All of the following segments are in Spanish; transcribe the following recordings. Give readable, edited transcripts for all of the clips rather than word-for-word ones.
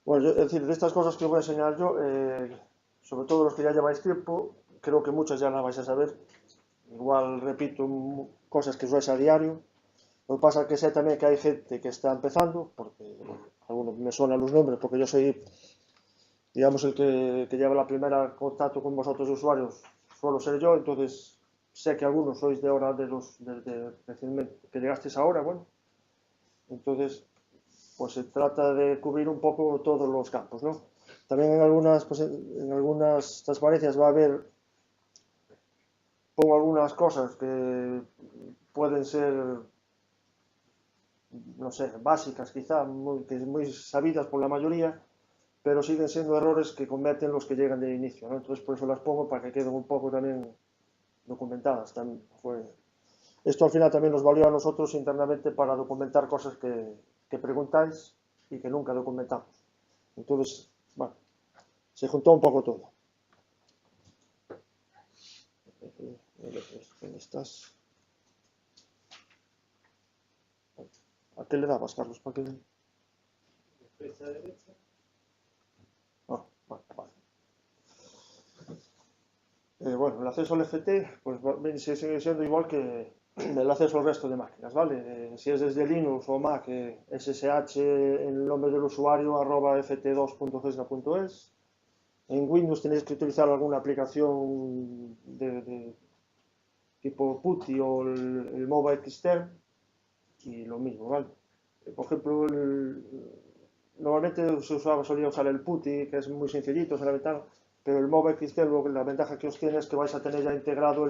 Bueno, es decir, de estas cosas que voy a enseñar yo, sobre todo los que ya lleváis tiempo, creo que muchas ya las vais a saber. Igual repito cosas que usáis a diario. Lo que pasa es que sé también que hay gente que está empezando, porque bueno, algunos me suenan los nombres, porque yo soy, digamos, el que lleva la primera contacto con vosotros usuarios, suelo ser yo, entonces sé que algunos sois de ahora, recientemente, que llegasteis ahora, bueno, entonces pues se trata de cubrir un poco todos los campos, ¿no? También en algunas transparencias va a haber, pongo algunas cosas que pueden ser, no sé, básicas quizá, muy sabidas por la mayoría, pero siguen siendo errores que cometen los que llegan de inicio, ¿no? Entonces por eso las pongo para que queden un poco también documentadas. Esto al final también nos valió a nosotros internamente para documentar cosas que preguntáis y que nunca documentamos. Entonces, bueno, se juntó un poco todo. ¿Dónde estás? ¿A qué le dabas, Carlos? ¿Para qué? Ah, vale. Bueno, el acceso al FT pues sigue siendo igual que el acceso al resto de máquinas, ¿vale? Si es desde Linux o Mac, SSH, el nombre del usuario, @ft2.cesna.es. En Windows tenéis que utilizar alguna aplicación de tipo PuTTY o el Mobile Xterm y lo mismo, ¿vale? Por ejemplo, normalmente solía usar el PuTTY, que es muy sencillito, se la ventana, pero el Mobile Xterm, la ventaja que os tiene es que vais a tener ya integrado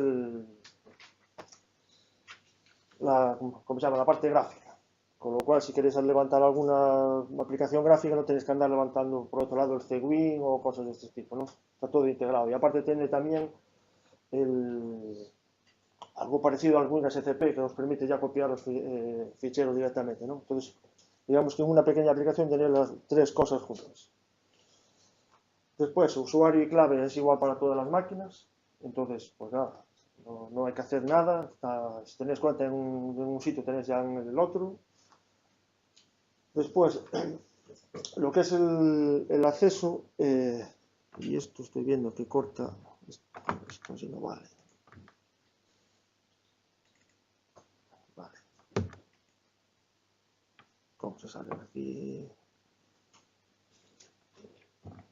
¿cómo se llama? La parte gráfica. Con lo cual, si queréis levantar alguna aplicación gráfica, no tenéis que andar levantando por otro lado el Cwin o cosas de este tipo, ¿no? Está todo integrado. Y aparte tiene también algo parecido al Windows SCP que nos permite ya copiar los ficheros directamente, ¿no? Entonces, digamos que en una pequeña aplicación tenéis las tres cosas juntas. Después, usuario y clave es igual para todas las máquinas. Entonces, pues nada, no hay que hacer nada. Si tenéis cuenta en un sitio, tenéis ya en el otro. Después, lo que es el acceso, y esto estoy viendo que corta, esto sí no vale. Vale. ¿Cómo se sale aquí?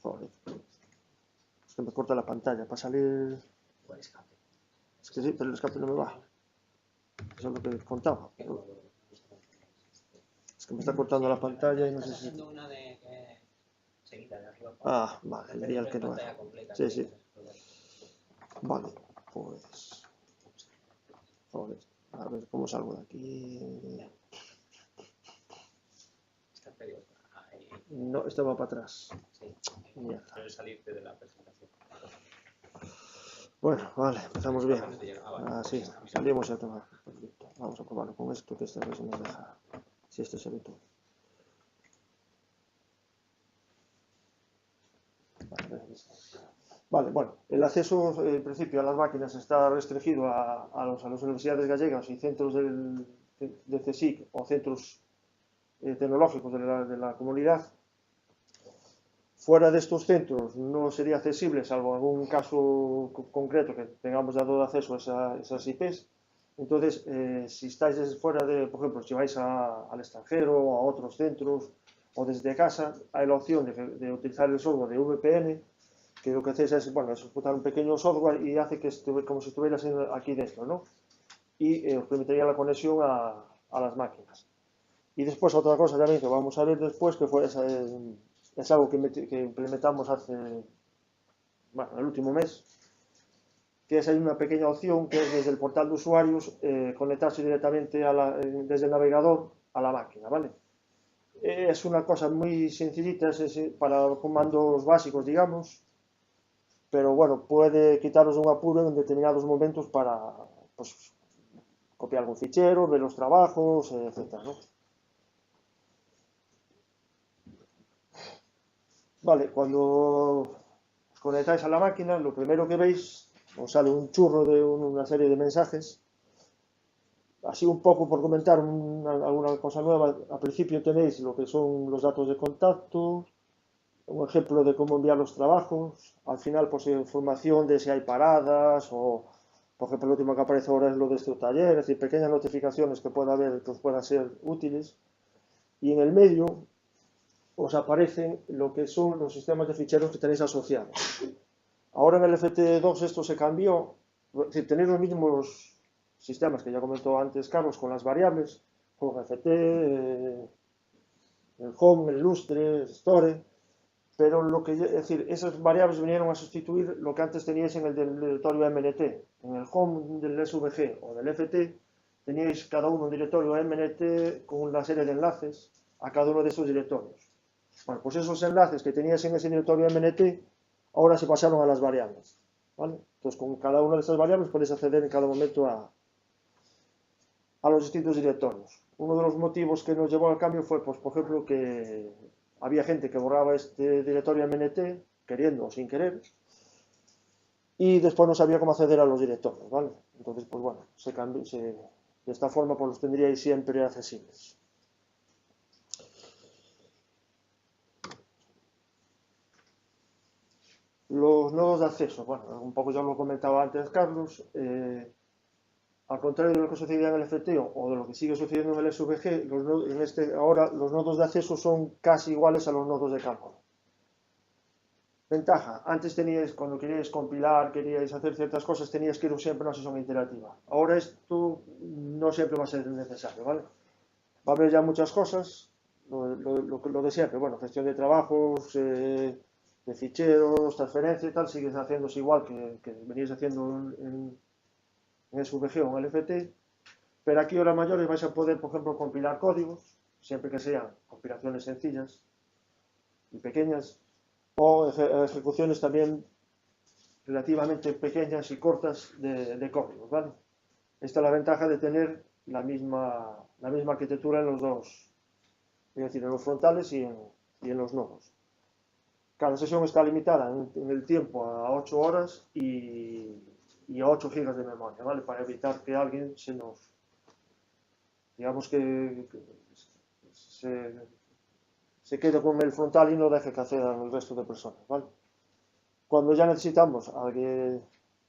Joder. Es que me corta la pantalla para salir. Es que sí, pero el escape no me va. Eso es lo que contaba. Es que me está cortando la pantalla y no sé si. Ah, vale, leía el que no era. Sí, sí. Vale, pues. Joder, a ver cómo salgo de aquí. No, esto va para atrás. Mierda. Bueno, vale, empezamos bien. Ah, sí, salimos a tomar. Perfecto. Vamos a probarlo con esto, que esta vez nos deja. Si esto se ve todo. Vale, bueno, el acceso en principio a las máquinas está restringido a las universidades gallegas y centros de CSIC o centros tecnológicos de la comunidad. Fuera de estos centros no sería accesible, salvo algún caso concreto que tengamos dado acceso a esas IPs. Entonces, si estáis fuera por ejemplo, si vais al extranjero o a otros centros o desde casa, hay la opción de utilizar el software de VPN, que lo que hacéis es, bueno, es ejecutar un pequeño software y hace que como si estuvieras aquí dentro, ¿no? Y os permitiría la conexión a las máquinas. Y después otra cosa también que vamos a ver después, que es algo que implementamos bueno, el último mes, que es hay una pequeña opción que es desde el portal de usuarios conectarse directamente desde el navegador a la máquina, ¿vale? Es una cosa muy sencillita, para comandos básicos, digamos, pero bueno, puede quitaros un apuro en determinados momentos para pues, copiar algún fichero, ver los trabajos, etcétera, ¿no? Vale, cuando os conectáis a la máquina, lo primero que veis, os sale un churro de una serie de mensajes. Así un poco por comentar alguna cosa nueva, al principio tenéis lo que son los datos de contacto, un ejemplo de cómo enviar los trabajos. Al final, pues información de si hay paradas o, por ejemplo, lo último que aparece ahora es lo de este taller, es decir, pequeñas notificaciones que pueda haber que os puedan ser útiles. Y en el medio os aparecen lo que son los sistemas de ficheros que tenéis asociados. Ahora en el FT2 esto se cambió, es decir, tenéis los mismos sistemas que ya comentó antes Carlos con las variables, con FT, el home, el lustre, el store, pero lo que, es decir, esas variables vinieron a sustituir lo que antes teníais en el del directorio MNT. En el home del SVG o del FT teníais cada uno un directorio MNT con una serie de enlaces a cada uno de esos directorios. Bueno, pues esos enlaces que tenías en ese directorio MNT ahora se pasaron a las variables, ¿vale? Entonces con cada una de esas variables puedes acceder en cada momento a los distintos directorios. Uno de los motivos que nos llevó al cambio fue, pues, por ejemplo, que había gente que borraba este directorio MNT, queriendo o sin querer, y después no sabía cómo acceder a los directorios, ¿vale? Entonces, pues bueno, de esta forma pues los tendríais siempre accesibles. Los nodos de acceso, bueno, un poco ya lo comentaba antes Carlos, al contrario de lo que sucedía en el FTO o de lo que sigue sucediendo en el SVG, ahora los nodos de acceso son casi iguales a los nodos de cálculo. Ventaja, antes teníais, cuando queríais compilar, queríais hacer ciertas cosas, teníais que ir siempre a una sesión iterativa. Ahora esto no siempre va a ser necesario, ¿vale? Va a haber ya muchas cosas, lo de siempre, bueno, gestión de trabajos, de ficheros, transferencia y tal, sigues haciéndose igual que veníais haciendo en SVG o en el FT, pero aquí horas mayores vais a poder, por ejemplo, compilar códigos, siempre que sean compilaciones sencillas y pequeñas, o ejecuciones también relativamente pequeñas y cortas de códigos, ¿vale? Esta es la ventaja de tener la misma arquitectura en los dos, es decir, en los frontales y en los nodos. Cada sesión está limitada en el tiempo a 8 horas y a 8 gigas de memoria, ¿vale? Para evitar que alguien digamos que se quede con el frontal y no deje que accedan el resto de personas, ¿vale? Cuando ya necesitamos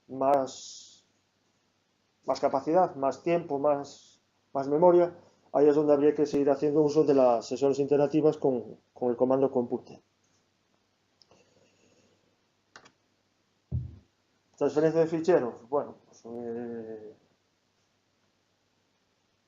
más capacidad, más tiempo, más memoria, ahí es donde habría que seguir haciendo uso de las sesiones iterativas con el comando compute. Transferencia de ficheros, bueno, pues,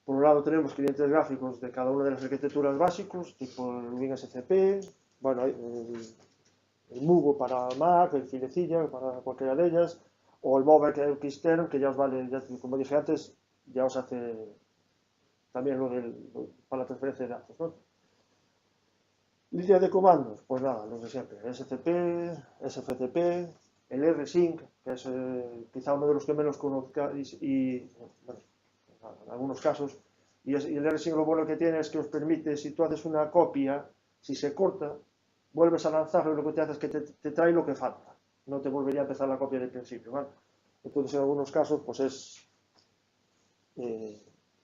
por un lado tenemos clientes gráficos de cada una de las arquitecturas básicos, tipo el WinSCP, bueno, el Mugo para Mac, el Filecilla para cualquiera de ellas, o el Mobile Xterm, que ya os vale, como dije antes, ya os hace también para la transferencia de datos, ¿no? Línea de comandos, pues nada, los de siempre, SCP, SFTP, el rsync, que es quizá uno de los que menos conozcáis y, bueno, en algunos casos, y el rsync lo bueno que tiene es que os permite, si tú haces una copia, si se corta, vuelves a lanzarlo y lo que te hace es que te trae lo que falta, no te volvería a empezar la copia del principio, ¿vale? Entonces en algunos casos pues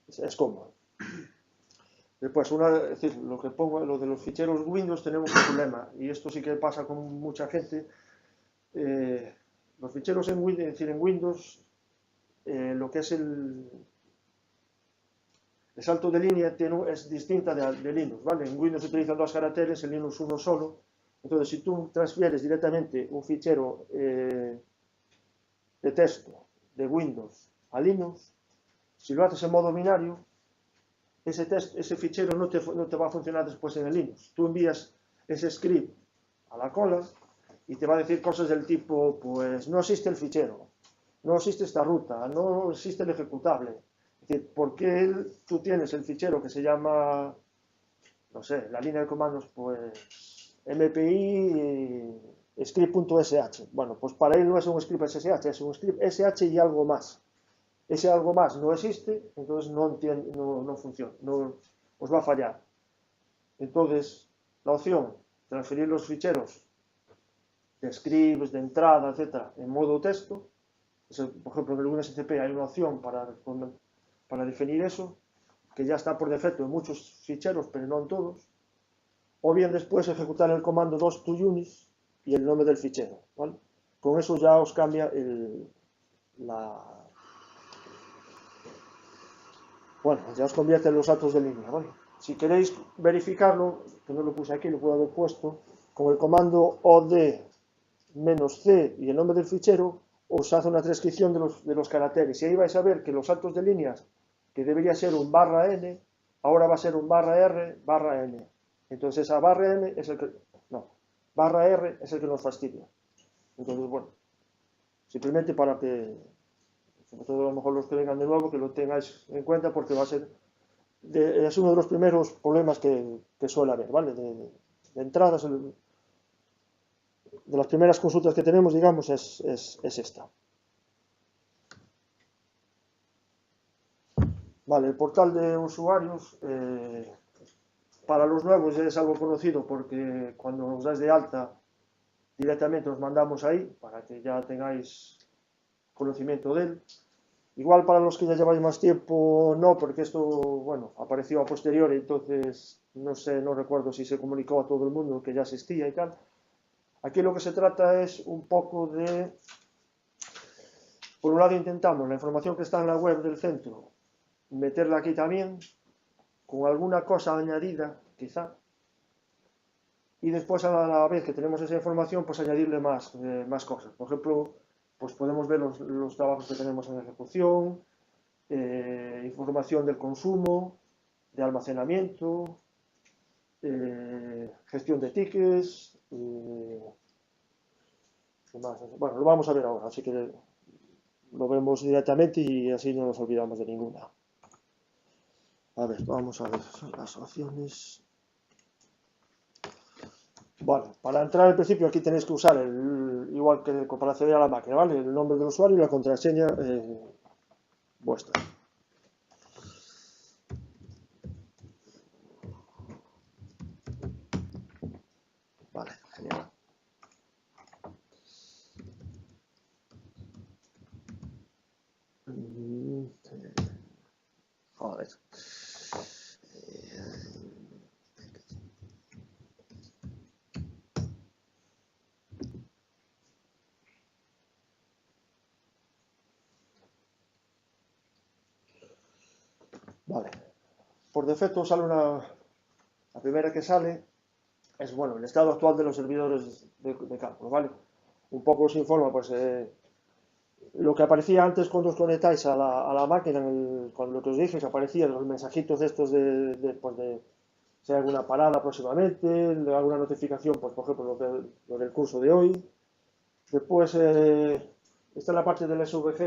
es cómodo. Después, es decir, lo de los ficheros Windows tenemos un problema, y esto sí que pasa con mucha gente. Los ficheros en Windows, es decir, en Windows, lo que es el salto de línea es distinta de Linux, ¿vale? En Windows se utilizan 2 caracteres, en Linux uno solo. Entonces, si tú transfieres directamente un fichero de texto de Windows a Linux, si lo haces en modo binario, ese fichero no te va a funcionar después en el Linux. Tú envías ese script a la cola y te va a decir cosas del tipo, pues no existe el fichero, no existe esta ruta, no existe el ejecutable. Es decir, ¿por qué tú tienes el fichero que se llama, no sé, la línea de comandos, pues mpi script.sh? Bueno, pues para él no es un script SSH, es un script SH y algo más. Ese algo más no existe, entonces no funciona, os va a fallar. Entonces, la opción, transferir los ficheros de scripts, de entrada, etcétera, en modo texto, por ejemplo, en el WinSCP hay una opción para definir eso, que ya está por defecto en muchos ficheros, pero no en todos. o bien después ejecutar el comando 2toUnit y el nombre del fichero, ¿vale? Con eso ya os cambia bueno, ya os convierte en los datos de línea, ¿vale? Si queréis verificarlo, que no lo puse aquí, lo puedo haber puesto, con el comando od-c y el nombre del fichero, os hace una transcripción de los caracteres. Y ahí vais a ver que los saltos de líneas, que debería ser un /n, ahora va a ser un /r/n. Entonces esa /n es el que... No, /r es el que nos fastidia. Entonces, bueno, simplemente para que, sobre todo a lo mejor los que vengan de nuevo, que lo tengáis en cuenta, porque va a ser... es uno de los primeros problemas que suele haber, ¿vale? De entradas, de las primeras consultas que tenemos, digamos, es esta. Vale, el portal de usuarios, para los nuevos ya es algo conocido porque cuando os dais de alta directamente os mandamos ahí para que ya tengáis conocimiento de él. Igual para los que ya lleváis más tiempo no, porque esto, bueno, apareció a posteriori, entonces no sé, no recuerdo si se comunicó a todo el mundo que ya existía y tal. Aquí lo que se trata es un poco de, por un lado intentamos la información que está en la web del centro, meterla aquí también, con alguna cosa añadida, quizá, y después a la vez que tenemos esa información, pues añadirle más cosas. Por ejemplo, pues podemos ver los trabajos que tenemos en ejecución, información del consumo, de almacenamiento, gestión de tickets, ¿qué más? Bueno, lo vamos a ver ahora, así que lo vemos directamente y así no nos olvidamos de ninguna. A ver, vamos a ver las opciones. Vale, para entrar al principio aquí tenéis que usar igual que para acceder a la máquina, ¿vale? El nombre del usuario y la contraseña vuestra. Vale, genial. Joder. Vale. Por defecto sale la primera que sale es, bueno, el estado actual de los servidores de cálculo, ¿vale? Un poco os informa, pues, lo que aparecía antes cuando os conectáis a la máquina, cuando lo que os dije, que aparecían los mensajitos estos pues de si hay alguna parada próximamente, de alguna notificación, pues por ejemplo lo del curso de hoy. Después está la parte del SVG,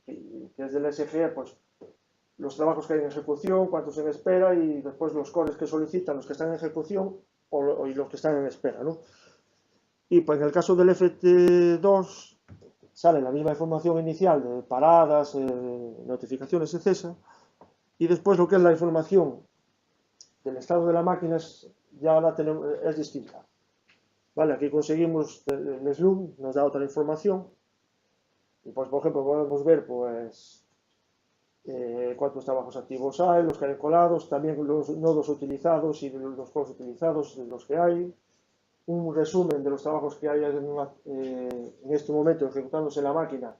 que es del SGE, pues los trabajos que hay en ejecución, cuántos en espera y después los cores que solicitan los que están en ejecución y los que están en espera, ¿no? Y pues en el caso del FT2 sale la misma información inicial de paradas, notificaciones, etc. Y después lo que es la información del estado de la máquina es distinta. Vale, aquí conseguimos el Slum, nos da otra información. Y pues, por ejemplo, podemos ver pues cuántos trabajos activos hay, los que hay colados, también los nodos utilizados y los codos utilizados, los que hay. Un resumen de los trabajos que hay en este momento ejecutándose en la máquina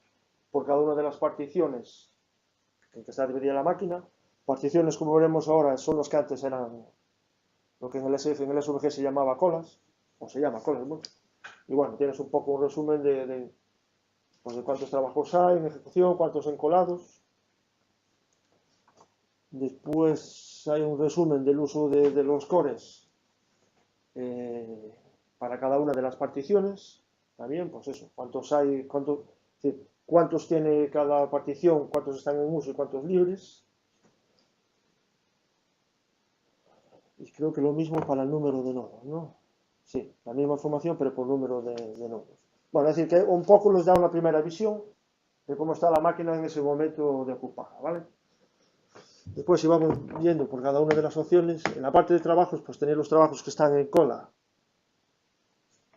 por cada una de las particiones en que está dividida la máquina. Particiones, como veremos ahora, son los que antes eran lo que en el SVG se llamaba colas, o se llama colas, bueno. Y bueno, tienes un poco un resumen pues de cuántos trabajos hay en ejecución, cuántos encolados. Después hay un resumen del uso de los cores para cada una de las particiones. También, pues eso, cuántos tiene cada partición, cuántos están en uso y cuántos libres. Y creo que lo mismo para el número de nodos, ¿no? Sí, la misma información, pero por número de nodos. Bueno, es decir, que un poco nos da una primera visión de cómo está la máquina en ese momento de ocupada, ¿vale? Después, si vamos viendo por cada una de las opciones, en la parte de trabajos, pues tenéis los trabajos que están en cola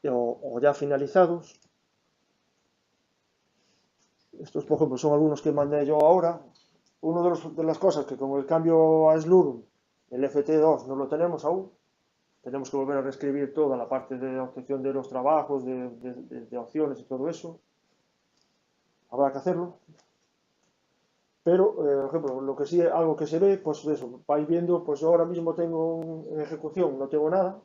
o ya finalizados. Estos, por ejemplo, son algunos que mandé yo ahora. Una de las cosas que con el cambio a Slurm, el FT2 no lo tenemos aún, tenemos que volver a reescribir toda la parte de obtención de los trabajos, de opciones y todo eso. Habrá que hacerlo. Pero, por ejemplo, lo que sí, algo que se ve, pues eso, vais viendo, pues yo ahora mismo tengo en ejecución, no tengo nada.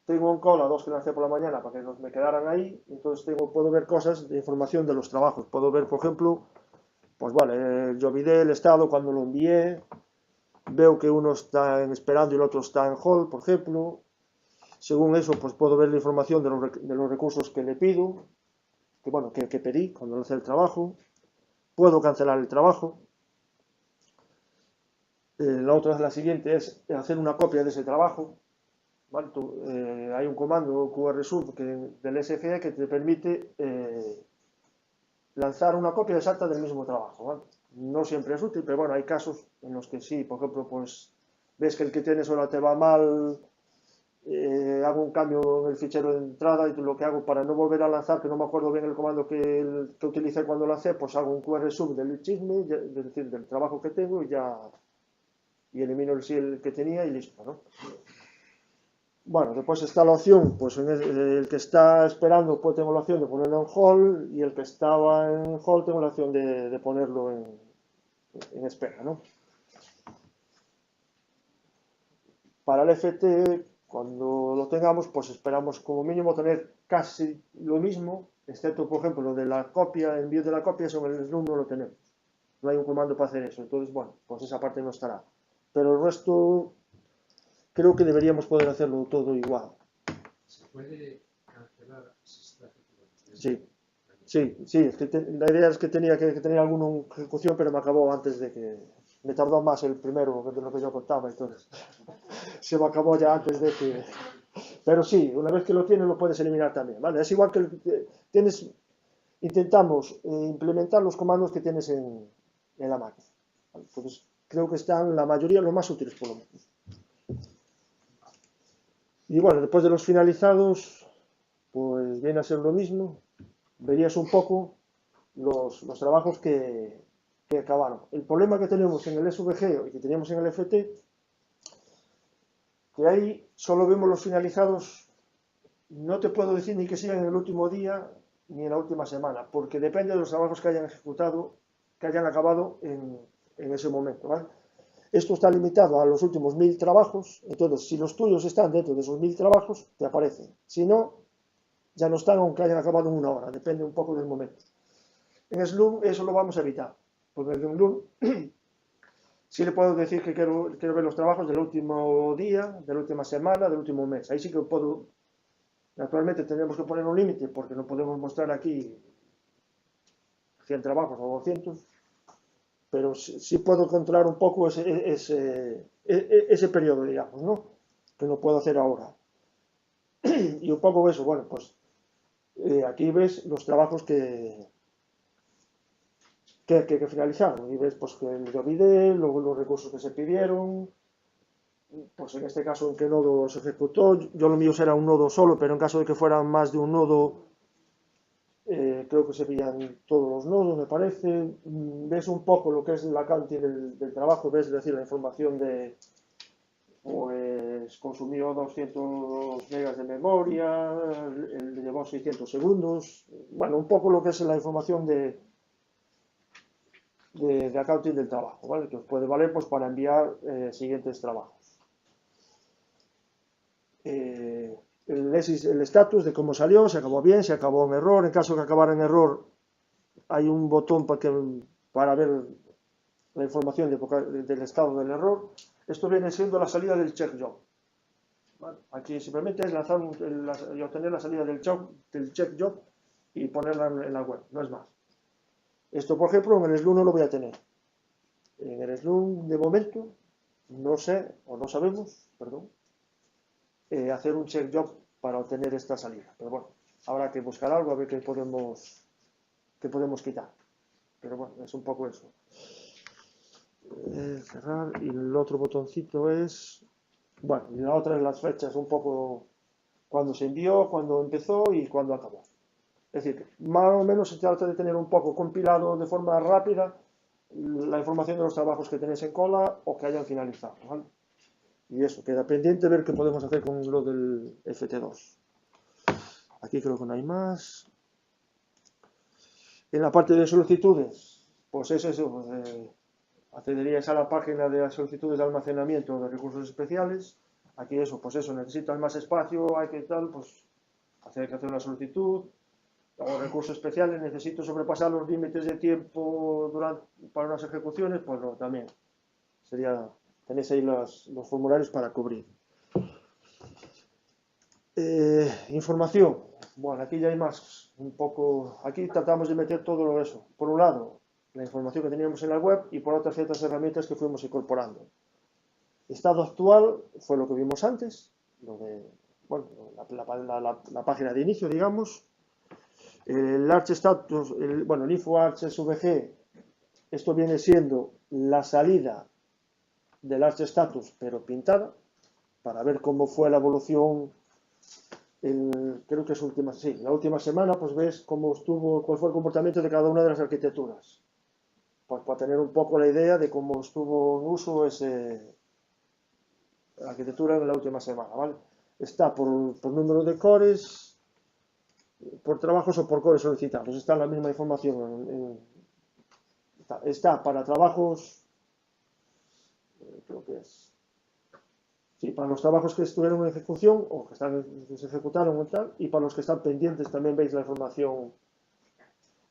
Tengo en cola 2 que lancé por la mañana para que me quedaran ahí. Entonces puedo ver cosas de información de los trabajos. Puedo ver, por ejemplo, pues vale, yo miré el estado cuando lo envié. Veo que uno está esperando y el otro está en hold, por ejemplo. Según eso, pues puedo ver la información de los recursos que le pido, que pedí cuando lancé el trabajo. Puedo cancelar el trabajo. La siguiente es hacer una copia de ese trabajo. ¿Vale? Hay un comando QRSUB del SFE que te permite lanzar una copia exacta del mismo trabajo. ¿Vale? No siempre es útil, pero bueno, hay casos en los que sí. Por ejemplo, pues ves que el que tienes ahora te va mal, hago un cambio en el fichero de entrada y lo que hago para no volver a lanzar, que no me acuerdo bien el comando que utilicé cuando lancé, pues hago un QRSUB del chisme, es decir, del trabajo que tengo y elimino el que tenía y listo, ¿no? Bueno, después está la opción, pues el que está esperando, pues tengo la opción de ponerlo en hold y el que estaba en hold tengo la opción de ponerlo en espera, ¿no? Para el FT, cuando lo tengamos, pues esperamos como mínimo tener casi lo mismo, excepto, por ejemplo, lo de la copia, el envío de la copia, sobre el slum no lo tenemos. No hay un comando para hacer eso, entonces, bueno, pues esa parte no estará. Pero el resto, creo que deberíamos poder hacerlo todo igual. ¿Se puede cancelar si está ejecutando? Sí. Sí, es que la idea es que tenía alguna ejecución, pero me acabó antes de que... Me tardó más el primero de lo que yo contaba, entonces se me acabó ya antes de que... Pero sí, una vez que lo tienes lo puedes eliminar también, ¿vale? Es igual que intentamos implementar los comandos que tienes en la máquina. ¿Vale? Entonces creo que están la mayoría los más útiles por lo menos. Y bueno, después de los finalizados, pues viene a ser lo mismo. Verías un poco los trabajos que acabaron. El problema que tenemos en el SVG y que teníamos en el FT, que ahí solo vemos los finalizados, no te puedo decir ni que sigan en el último día ni en la última semana, porque depende de los trabajos que hayan ejecutado, que hayan acabado en ese momento, ¿vale? Esto está limitado a los últimos 1000 trabajos, entonces si los tuyos están dentro de esos 1000 trabajos, te aparecen. Si no, ya no están aunque hayan acabado en una hora, depende un poco del momento. En Slum eso lo vamos a evitar, porque en Slum sí le puedo decir que quiero ver los trabajos del último día, de la última semana, del último mes. Ahí sí que puedo, naturalmente tendremos que poner un límite, porque no podemos mostrar aquí 100 trabajos o 200, pero sí puedo controlar un poco ese periodo, digamos, ¿no? Que no puedo hacer ahora. Y un poco eso, bueno, pues aquí ves los trabajos que finalizaron y ves pues que yo olvidé, luego los recursos que se pidieron, pues en este caso en qué nodo se ejecutó. Yo lo mío será un nodo solo, pero en caso de que fueran más de un nodo, creo que se pillan todos los nodos, me parece. Ves un poco lo que es el accounting del trabajo, ves, es decir, la información de, pues consumió 200 megas de memoria, le llevó 600 segundos, bueno, un poco lo que es la información de accounting del trabajo, ¿vale? Que os puede valer pues para enviar siguientes trabajos. El estatus de cómo salió, si acabó bien, si acabó en error. En caso de que acabara en error, hay un botón para ver la información del estado del error. Esto viene siendo la salida del check job. ¿Vale? Aquí simplemente es lanzar y obtener la salida del check job y ponerla en la web, no es más. Esto, por ejemplo, en el Slum no lo voy a tener. En el Slum, de momento, no sé, o no sabemos, perdón, hacer un check job para obtener esta salida. Pero bueno, habrá que buscar algo, a ver qué podemos quitar. Pero bueno, es un poco eso. Cerrar, y el otro botoncito es, bueno, y la otra es las fechas, un poco cuando se envió, cuando empezó y cuando acabó. Es decir, más o menos se trata de tener un poco compilado de forma rápida la información de los trabajos que tenéis en cola o que hayan finalizado, ¿vale? Y eso, queda pendiente ver qué podemos hacer con lo del FT2. Aquí creo que no hay más. En la parte de solicitudes, pues es eso, accederíais a la página de las solicitudes de almacenamiento de recursos especiales. Aquí eso, pues eso, necesitas más espacio, hay que tal, pues hay que hacer una solicitud. Los recursos especiales, necesito sobrepasar los límites de tiempo para unas ejecuciones, pues no, también. Tenéis ahí los formularios para cubrir. Información. Bueno, aquí ya hay más, un poco, aquí tratamos de meter todo eso. Por un lado, la información que teníamos en la web y por otras ciertas herramientas que fuimos incorporando. Estado actual fue lo que vimos antes, bueno, la página de inicio, digamos. El Arch Status, el Info Arch SVG, esto viene siendo la salida del Arch Status, pero pintada, para ver cómo fue la evolución. Creo que es la última semana, pues ves cuál fue el comportamiento de cada una de las arquitecturas, pues para tener un poco la idea de cómo estuvo en uso la arquitectura en la última semana, ¿vale? Está por número de cores, por trabajos o por cores solicitados, está la misma información, está para trabajos, creo que es, sí, para los trabajos que estuvieron en ejecución o que se ejecutaron o tal, y para los que están pendientes también veis la información.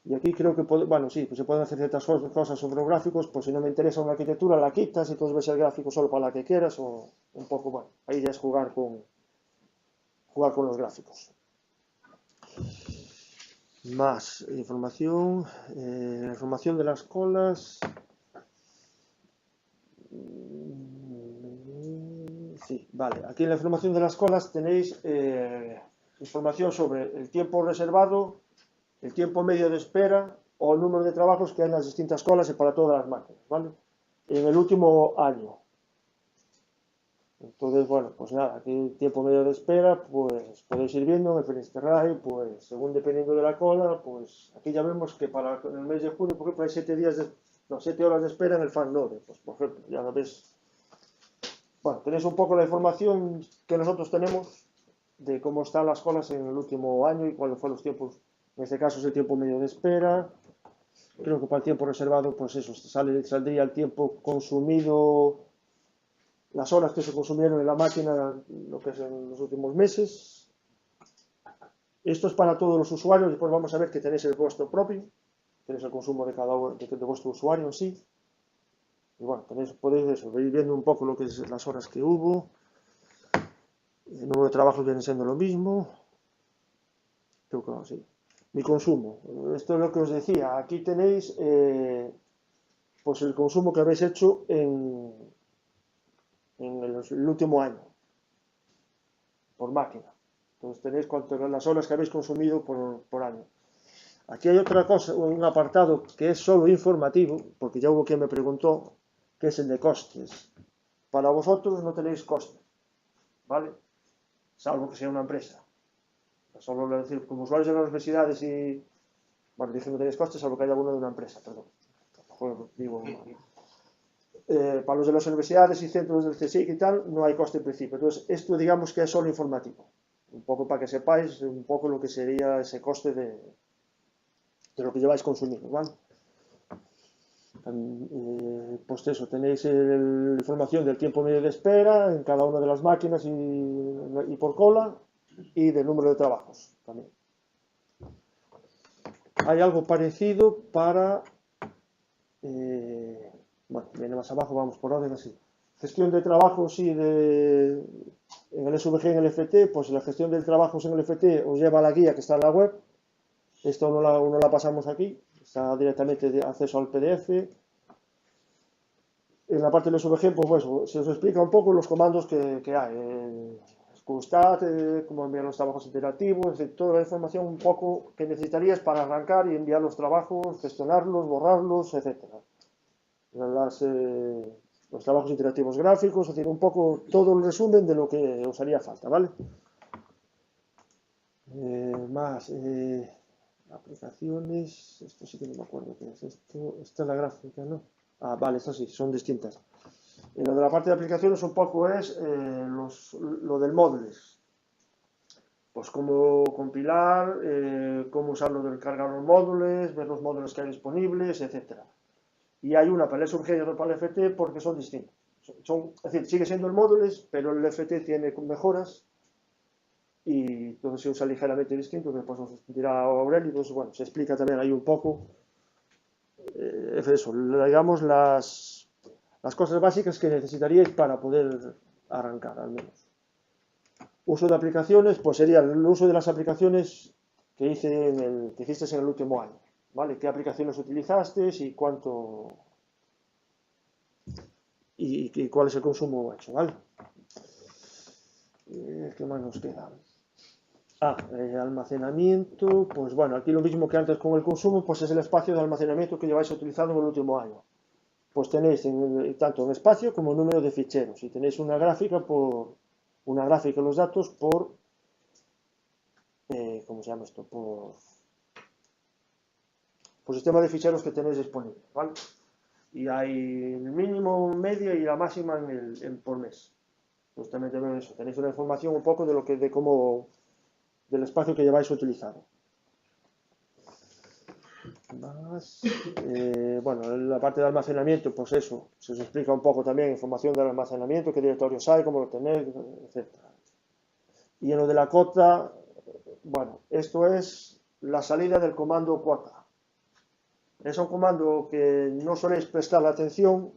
Y aquí creo que, sí, pues se pueden hacer ciertas cosas sobre los gráficos, pues si no me interesa una arquitectura la quitas y entonces ves el gráfico solo para la que quieras, o un poco, bueno, ahí ya es jugar con los gráficos. Más información, la información de las colas. Sí, vale. Aquí en la información de las colas tenéis información sobre el tiempo reservado, el tiempo medio de espera o el número de trabajos que hay en las distintas colas y para todas las máquinas, ¿vale? En el último año. Entonces, bueno, pues nada, aquí el tiempo medio de espera, pues podéis ir viendo en el Finisterrae, pues según dependiendo de la cola, pues aquí ya vemos que para el mes de junio, por ejemplo, hay 7 horas de espera en el FAN 9, pues por ejemplo, ya lo ves. Bueno, tenéis un poco la información que nosotros tenemos de cómo están las colas en el último año y cuáles fueron los tiempos. En este caso es el tiempo medio de espera. Creo que para el tiempo reservado, pues eso, saldría el tiempo consumido, las horas que se consumieron en la máquina, lo que es en los últimos meses. Esto es para todos los usuarios. Después vamos a ver que tenéis el vuestro propio, tenéis el consumo de cada uno, de vuestro usuario en sí. Y bueno, podéis ir viendo un poco lo que es las horas que hubo. El número de trabajos viene siendo lo mismo. Creo que no, sí. Mi consumo. Esto es lo que os decía. Aquí tenéis pues el consumo que habéis hecho en el último año por máquina. Entonces tenéis las horas que habéis consumido por año. Aquí hay otra cosa, un apartado que es solo informativo, porque ya hubo quien me preguntó, que es el de costes. Para vosotros no tenéis costes, ¿vale? Salvo que sea una empresa. Solo decir, como usuarios de las universidades y... Bueno, dije que no tenéis costes, salvo que haya uno de una empresa, perdón. Digo, para los de las universidades y centros del CSIC y tal, no hay coste en principio. Entonces, esto digamos que es solo informativo. Un poco para que sepáis un poco lo que sería ese coste de lo que lleváis consumiendo, ¿vale? Pues eso, tenéis la información del tiempo medio de espera en cada una de las máquinas y por cola, y del número de trabajos también. Hay algo parecido para bueno, viene más abajo, vamos por orden así. Gestión de trabajos en el SVG, en el FT, pues la gestión de trabajos en el FT os lleva a la guía que está en la web. Esto no la pasamos aquí, está directamente de acceso al PDF. En la parte del SVG, pues se os explica un poco los comandos que hay. Qstat, cómo enviar los trabajos interactivos, es decir, toda la información un poco que necesitarías para arrancar y enviar los trabajos, gestionarlos, borrarlos, etc. Los trabajos interactivos gráficos, es decir, un poco todo el resumen de lo que os haría falta, ¿vale? Aplicaciones, esto sí que no me acuerdo qué es esto. Esta es la gráfica, ¿no? Ah, vale, estas sí, son distintas. Y lo de la parte de aplicaciones un poco es lo del módulos. Pues cómo compilar, cómo usarlo del cargar los módulos, ver los módulos que hay disponibles, etc. Y hay una para el SVG y otra para el FT porque son distintos. Es decir, sigue siendo el módulos, pero el FT tiene mejoras y todo se usa ligeramente distinto, que después os dirá Aurelio. Entonces, bueno, se explica también ahí un poco eso, digamos, las cosas básicas que necesitaríais para poder arrancar, al menos. Uso de aplicaciones, pues sería el uso de las aplicaciones que hiciste en el último año, ¿vale? ¿Qué aplicaciones utilizaste y cuánto y cuál es el consumo hecho, ¿vale? ¿Qué más nos queda? Almacenamiento, pues bueno, aquí lo mismo que antes con el consumo, pues es el espacio de almacenamiento que lleváis utilizado en el último año. Pues tenéis tanto en espacio como en número de ficheros y tenéis una gráfica de los datos por ¿cómo se llama esto? Por sistema de ficheros que tenéis disponible, ¿vale? Y hay el mínimo, medio y la máxima por mes. Pues también tenéis una información un poco del espacio que lleváis utilizado. Bueno, la parte de almacenamiento, pues eso, se os explica un poco también, información del almacenamiento, qué directorios hay, cómo lo tenéis, etc. Y en lo de la cota, bueno, esto es la salida del comando cuota. Es un comando que no soléis prestar la atención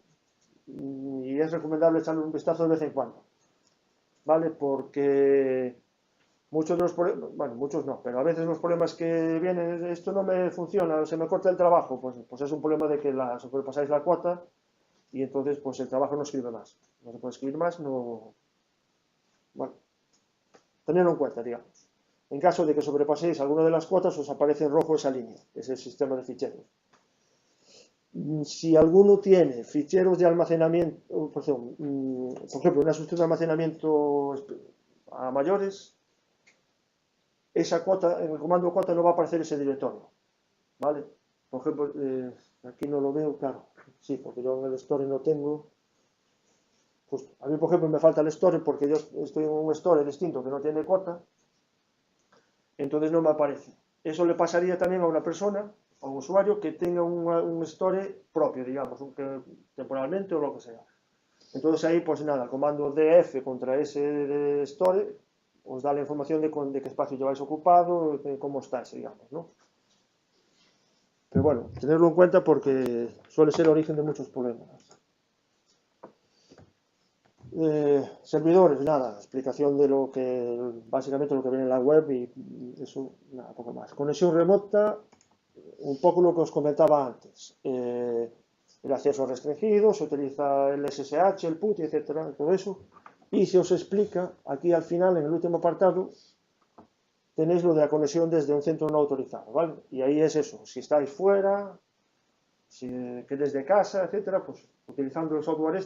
y es recomendable echarle un vistazo de vez en cuando, ¿vale? Porque muchos de los problemas, bueno, muchos no, pero a veces los problemas que vienen, esto no me funciona, se me corta el trabajo, pues es un problema de que sobrepasáis la cuota y entonces pues el trabajo no escribe más. No se puede escribir más, no... Bueno, tenerlo en cuenta, digamos. En caso de que sobrepaséis alguna de las cuotas, os aparece en rojo esa línea, que es el sistema de ficheros. Si alguno tiene ficheros de almacenamiento, por ejemplo, una solución de almacenamiento a mayores, esa cuota, en el comando cuota no va a aparecer ese directorio, ¿vale? Por ejemplo, aquí no lo veo, claro, sí, porque yo en el store no tengo. Justo. A mí, por ejemplo, me falta el store porque yo estoy en un store distinto que no tiene cuota, entonces no me aparece. Eso le pasaría también a una persona, a un usuario que tenga un store propio, digamos, temporalmente o lo que sea. Entonces ahí, pues nada, el comando df contra ese store os da la información de qué espacio lleváis ocupado, de cómo estáis, digamos, ¿no? Pero bueno, tenerlo en cuenta porque suele ser el origen de muchos problemas. Servidores, nada, explicación de básicamente lo que viene en la web y eso, nada, poco más. Conexión remota, un poco lo que os comentaba antes. El acceso restringido, se utiliza el SSH, el PUT, etcétera, todo eso. Y se os explica, aquí al final, en el último apartado, tenéis lo de la conexión desde un centro no autorizado, ¿vale? Y ahí es eso, si estáis fuera, que desde casa, etcétera, pues utilizando el software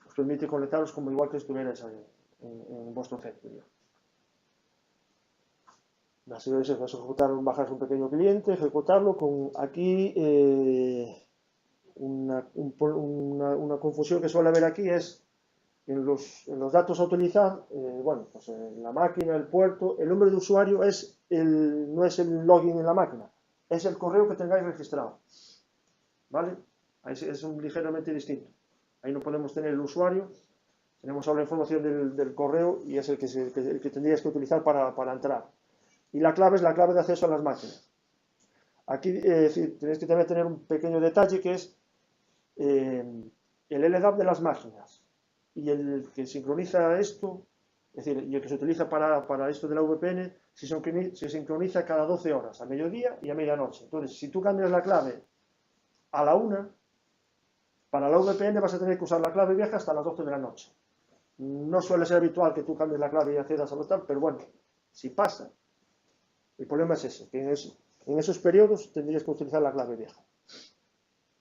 os permite conectaros como igual que estuvierais en vuestro centro. Así es, vas a bajar un pequeño cliente, ejecutarlo con aquí una confusión que suele haber aquí es en los datos a utilizar, bueno, pues en la máquina, el puerto, el nombre de usuario no es el login en la máquina, es el correo que tengáis registrado, ¿vale? Ahí es ligeramente distinto. Ahí no podemos tener el usuario, tenemos ahora la información del correo y es el que tendríais que utilizar para entrar. Y la clave es la clave de acceso a las máquinas. Aquí tenéis que también tener un pequeño detalle que es el LDAP de las máquinas y el que sincroniza esto, es decir, y el que se utiliza para esto de la VPN, se sincroniza cada 12 horas, a mediodía y a medianoche. Entonces, si tú cambias la clave a la 1, para la VPN vas a tener que usar la clave vieja hasta las 12 de la noche. No suele ser habitual que tú cambies la clave y accedas a lo tal, pero bueno, si pasa, el problema es ese, que en esos periodos tendrías que utilizar la clave vieja.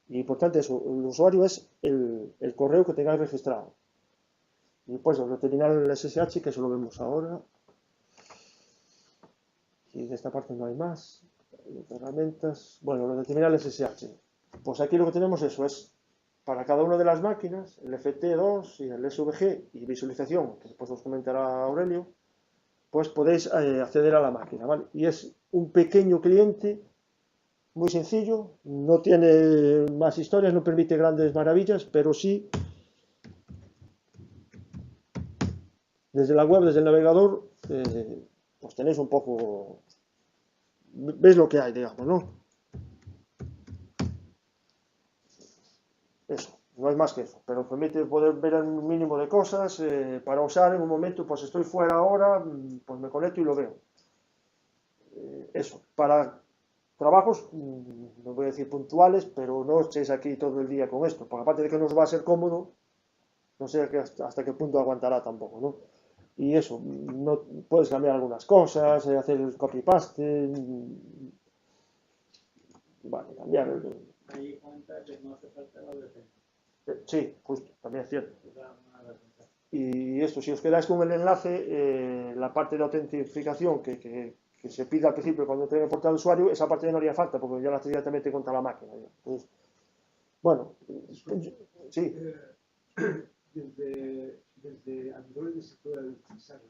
Y importante eso, el usuario es el correo que tengáis registrado. Y pues lo terminal el SSH, que eso lo vemos ahora. Y de esta parte no hay más. Herramientas. Bueno, lo de terminal SSH. Pues aquí lo que tenemos eso es para cada una de las máquinas, el FT2 y el SVG y visualización, que después os comentará Aurelio, pues podéis acceder a la máquina, ¿vale? Y es un pequeño cliente muy sencillo, no tiene más historias, no permite grandes maravillas, pero sí, desde la web, desde el navegador, pues tenéis un poco, veis lo que hay, digamos, ¿no? Eso, no hay más que eso, pero permite poder ver un mínimo de cosas para usar en un momento, pues estoy fuera ahora, pues me conecto y lo veo. Eso, para trabajos, no voy a decir puntuales, pero no estéis aquí todo el día con esto, porque aparte de que nos va a ser cómodo, no sé hasta qué punto aguantará tampoco, ¿no? Y eso, no puedes cambiar algunas cosas, hacer el copy-paste, vale, cambiar el... Ahí cuenta que no hace falta la defensa. Sí, justo, también es cierto. Y esto, si os quedáis con el enlace, la parte de autentificación que se pide al principio cuando tenga el portal de usuario, esa parte ya no haría falta porque ya la hace directamente contra la máquina. Entonces, bueno, sí. Desde Android se puede utilizar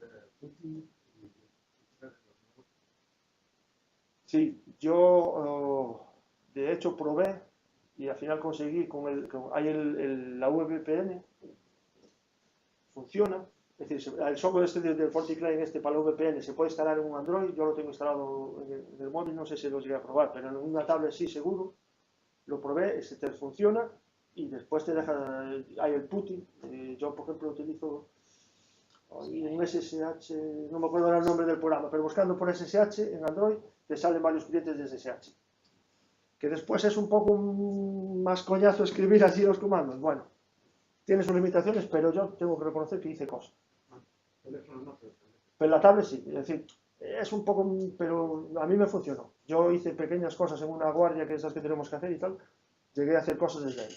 Putin. Sí, yo de hecho probé y al final conseguí hay la VPN, funciona, es decir, el software este del FortiClient este para la VPN se puede instalar en un Android, yo lo tengo instalado en el móvil, no sé si lo llegué a probar, pero en una tablet sí seguro, lo probé, ese te funciona y después te deja, hay el Putin, yo por ejemplo utilizo un SSH, no me acuerdo ahora el nombre del programa, pero buscando por SSH en Android te salen varios clientes de SSH. Que después es un poco más coñazo escribir así los comandos. Bueno, tiene sus limitaciones, pero yo tengo que reconocer que hice cosas. Pero la tablet sí, es decir, es un poco, pero a mí me funcionó. Yo hice pequeñas cosas en una guardia, que es las que tenemos que hacer y tal. Llegué a hacer cosas desde ahí.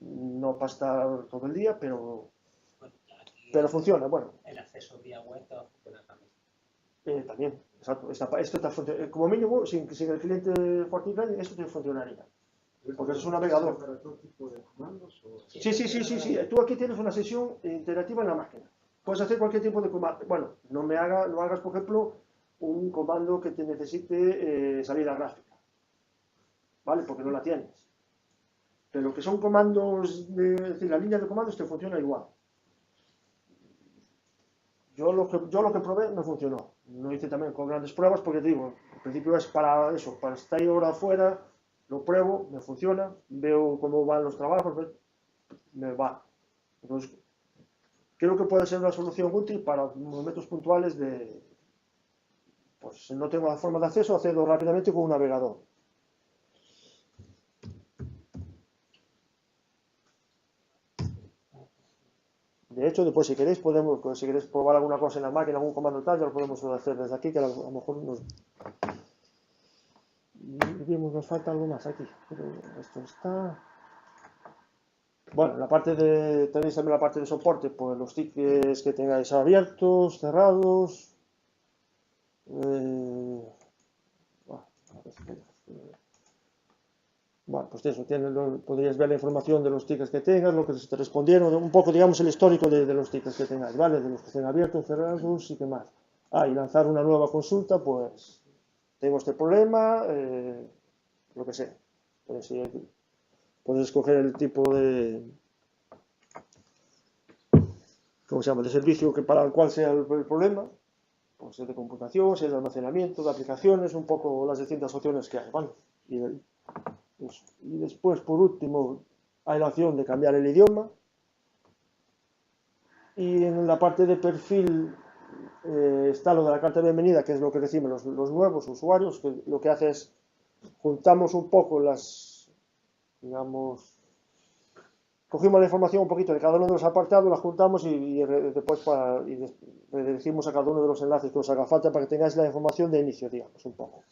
No para estar todo el día, pero funciona, bueno. El acceso vía web te va a funcionar también. También, exacto. Esto como mínimo, sin el cliente FortiClient, esto te funcionaría. Porque es un navegador. ¿Para todo tipo de comandos? Sí. Tú aquí tienes una sesión interactiva en la máquina. Puedes hacer cualquier tipo de comando. Bueno, no hagas, por ejemplo, un comando que te necesite salida gráfica. ¿Vale? Porque no la tienes. Pero que son comandos, es decir, la línea de comandos te funciona igual. Yo lo que probé me funcionó. No hice también con grandes pruebas porque te digo, al principio es para eso, para estar ahora afuera, lo pruebo, me funciona, veo cómo van los trabajos, me va. Entonces, creo que puede ser una solución útil para momentos puntuales de, pues si no tengo la forma de acceso, hacerlo rápidamente con un navegador. De hecho, después si queréis probar alguna cosa en la máquina, algún comando tal, ya lo podemos hacer desde aquí, que a lo mejor nos falta algo más aquí. Pero esto está... Bueno, tenéis también la parte de soporte, pues los tickets que tengáis abiertos, cerrados. Bueno, pues eso, podríais ver la información de los tickets que tengas, lo que te respondieron, un poco, digamos, el histórico de los tickets que tengáis, ¿vale? De los que estén abiertos, cerrados y qué más. Y lanzar una nueva consulta, pues, tengo este problema, lo que sea. Puedes escoger el tipo de, ¿cómo se llama?, de servicio para el cual sea el problema, pues es de computación, si es de almacenamiento, de aplicaciones, un poco las distintas opciones que hay, ¿vale? Y después, por último, hay la opción de cambiar el idioma. Y en la parte de perfil está lo de la carta de bienvenida, que es lo que reciben los nuevos usuarios, que lo que hace es juntamos un poco cogimos la información un poquito de cada uno de los apartados, la juntamos y después redirigimos a cada uno de los enlaces que os haga falta para que tengáis la información de inicio, digamos, un poco.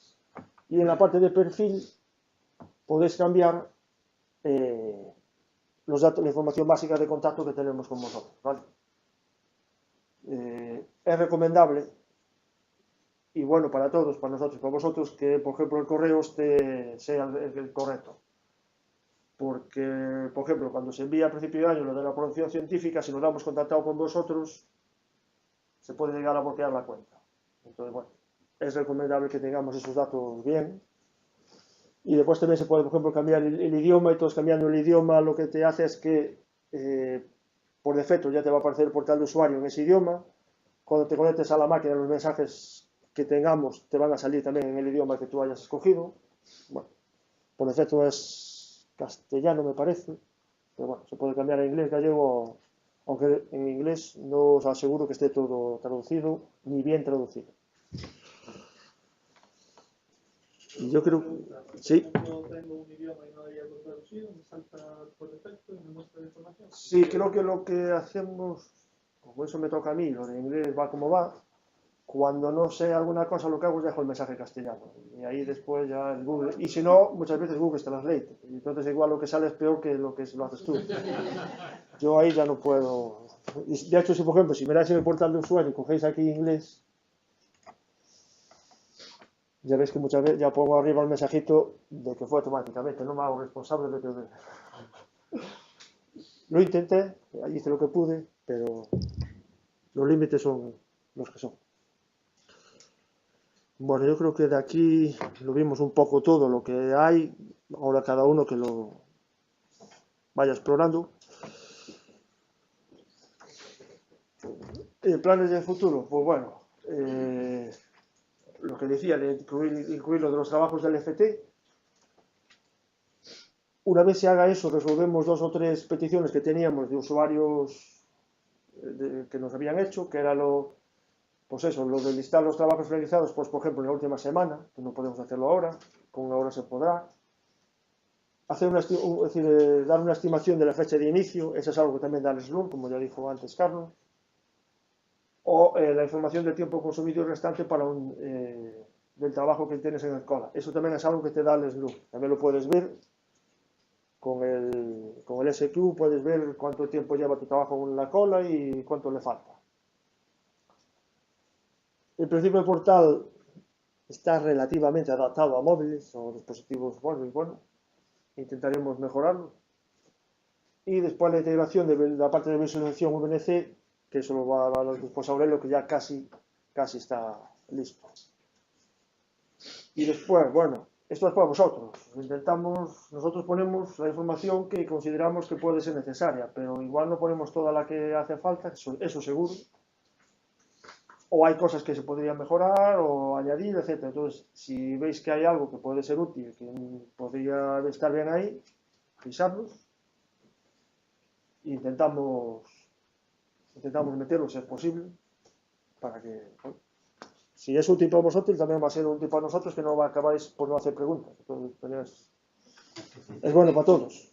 Y en la parte de perfil podéis cambiar los datos, la información básica de contacto que tenemos con vosotros, ¿vale? Es recomendable y bueno para todos, para nosotros, para vosotros, que por ejemplo el correo sea el correcto. porque, por ejemplo, cuando se envía a principio de año lo de la producción científica, si nos lo hemos contactado con vosotros, se puede llegar a bloquear la cuenta. Entonces, bueno, es recomendable que tengamos esos datos bien. Y después también se puede, por ejemplo, cambiar el idioma, y todos cambiando el idioma lo que te hace es que por defecto ya te va a aparecer el portal de usuario en ese idioma. Cuando te conectes a la máquina, los mensajes que tengamos te van a salir también en el idioma que tú hayas escogido. Bueno, por defecto es castellano, me parece, pero bueno, se puede cambiar a inglés, gallego, aunque en inglés no os aseguro que esté todo traducido ni bien traducido. Y yo creo que sí. Tengo un idioma y no hay algo traducido, me salta por defecto y me muestra la información. Sí, creo que lo que hacemos, como eso me toca a mí, lo de inglés va como va, cuando no sé alguna cosa lo que hago es dejo el mensaje castellano y ahí después ya el Google, y si no, muchas veces Google Translate, y entonces igual lo que sale es peor que lo que lo haces tú. Yo ahí ya no puedo. De hecho, si por ejemplo, si miráis en el portal de usuario y cogéis aquí inglés, ya veis que muchas veces ya pongo arriba el mensajito de que fue automáticamente, no me hago responsable de que... Lo intenté, hice lo que pude, pero los límites son los que son. Bueno, yo creo que de aquí lo vimos un poco todo lo que hay, ahora cada uno que lo vaya explorando. ¿Planes de futuro? Pues bueno, lo que decía, de incluir lo de los trabajos del FT. Una vez se haga eso, resolvemos 2 o 3 peticiones que teníamos de usuarios que nos habían hecho, que era pues eso, lo de listar los trabajos realizados, pues por ejemplo en la última semana, que no podemos hacerlo ahora, con ahora se podrá. Hacer dar una estimación de la fecha de inicio, eso es algo que también da el Slurm, como ya dijo antes Carlos. O la información del tiempo consumido y restante para del trabajo que tienes en la escuela. Eso también es algo que te da el Slurm. También lo puedes ver con el SQ, puedes ver cuánto tiempo lleva tu trabajo en la cola y cuánto le falta. En principio el portal está relativamente adaptado a móviles o dispositivos móviles, bueno, intentaremos mejorarlo. Y después la integración de la parte de visualización VNC, que eso lo va a dar después Aurelio, que ya casi está listo. Y después, bueno, esto es para vosotros. Nosotros ponemos la información que consideramos que puede ser necesaria, pero igual no ponemos toda la que hace falta, eso seguro. O hay cosas que se podrían mejorar o añadir, etc. Entonces, si veis que hay algo que puede ser útil, que podría estar bien ahí, avisarnos. Intentamos meterlo si es posible, para que, bueno, si es útil para vosotros, también va a ser útil para nosotros, que no acabáis por no hacer preguntas. Entonces, es bueno para todos.